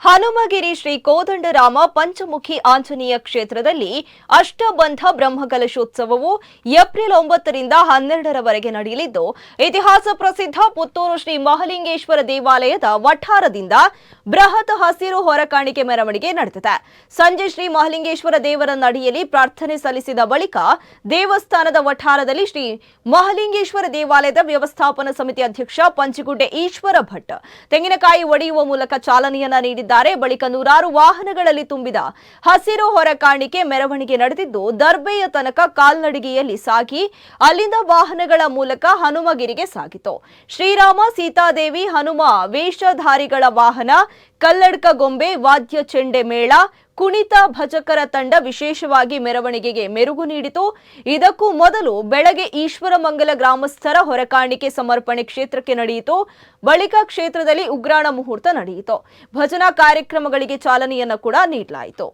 ಹನುಮಗಿರಿ ಶ್ರೀ ಕೋದಂಡರಾಮ ಪಂಚಮುಖಿ ಆಂಜನೇಯ ಕ್ಷೇತ್ರದಲ್ಲಿ ಅಷ್ಟಬಂಧ ಬ್ರಹ್ಮಕಲಶೋತ್ಸವವು ಏಪ್ರಿಲ್ 9 ರಿಂದ 12ರವರೆಗೆ ನಡೆಯಲಿದ್ದು, ಇತಿಹಾಸ ಪ್ರಸಿದ್ಧ ಪುತ್ತೂರು ಶ್ರೀ ಮಹಾಲಿಂಗೇಶ್ವರ ದೇವಾಲಯದ ವಠಾರದಿಂದ ಬೃಹತ್ ಹಸಿರು ಹೊರಕಾಣಿಕೆ ಮೆರವಣಿಗೆ ನಡೆದಿದೆ. ಸಂಜೆ ಶ್ರೀ ಮಹಾಲಿಂಗೇಶ್ವರ ದೇವರ ನಡಿಯಲ್ಲಿ ಪ್ರಾರ್ಥನೆ ಸಲ್ಲಿಸಿದ ಬಳಿಕ ದೇವಸ್ಥಾನದ ವಠಾರದಲ್ಲಿ ಶ್ರೀ ಮಹಾಲಿಂಗೇಶ್ವರ ದೇವಾಲಯದ ವ್ಯವಸ್ಥಾಪನಾ ಸಮಿತಿ ಅಧ್ಯಕ್ಷ ಪಂಚಗುಡ್ಡೆ ಈಶ್ವರ ಭಟ್ ತೆಂಗಿನಕಾಯಿ ಒಡೆಯುವ ಮೂಲಕ ಚಾಲನೆಯನ್ನ ನೀಡಿದ್ದಾರೆ. ಬಳಿಕ ನೂರಾರು ವಾಹನಗಳಲ್ಲಿ ತುಂಬಿದ ಹಸಿರು ಹೊರಕಾಣಿಕೆ ಮೆರವಣಿಗೆ ನಡೆದಿದ್ದು, ದರ್ಬೆಯ ತನಕ ಕಾಲ್ನಡಿಗೆಯಲ್ಲಿ ಸಾಗಿ ಅಲ್ಲಿಂದ ವಾಹನಗಳ ಮೂಲಕ ಹನುಮಗಿರಿಗೆ ಸಾಗಿತು. ಶ್ರೀರಾಮ, ಸೀತಾದೇವಿ, ಹನುಮ ವೇಷಧಾರಿಗಳ ವಾಹನ, ಕಲ್ಲಡ್ಕ ಗೊಂಬೆ, ವಾದ್ಯ ಚೆಂಡೆ ಮೇಳ, ಕುಣಿತ ಭಜಕರ ತಂಡ ವಿಶೇಷವಾಗಿ ಮೆರವಣಿಗೆಗೆ ಮೆರುಗು ನೀಡಿತು. ಇದಕ್ಕೂ ಮೊದಲು ಬೆಳಗ್ಗೆ ಈಶ್ವರಮಂಗಲ ಗ್ರಾಮಸ್ಥರ ಹೊರಕಾಣಿಕೆ ಸಮರ್ಪಣೆ ಕ್ಷೇತ್ರಕ್ಕೆ ನಡೆಯಿತು. ಬಳಿಕ ಕ್ಷೇತ್ರದಲ್ಲಿ ಉಗ್ರಾಣ ಮುಹೂರ್ತ ನಡೆಯಿತು. ಭಜನಾ ಕಾರ್ಯಕ್ರಮಗಳಿಗೆ ಚಾಲನೆಯನ್ನು ಕೂಡ ನೀಡಲಾಯಿತು.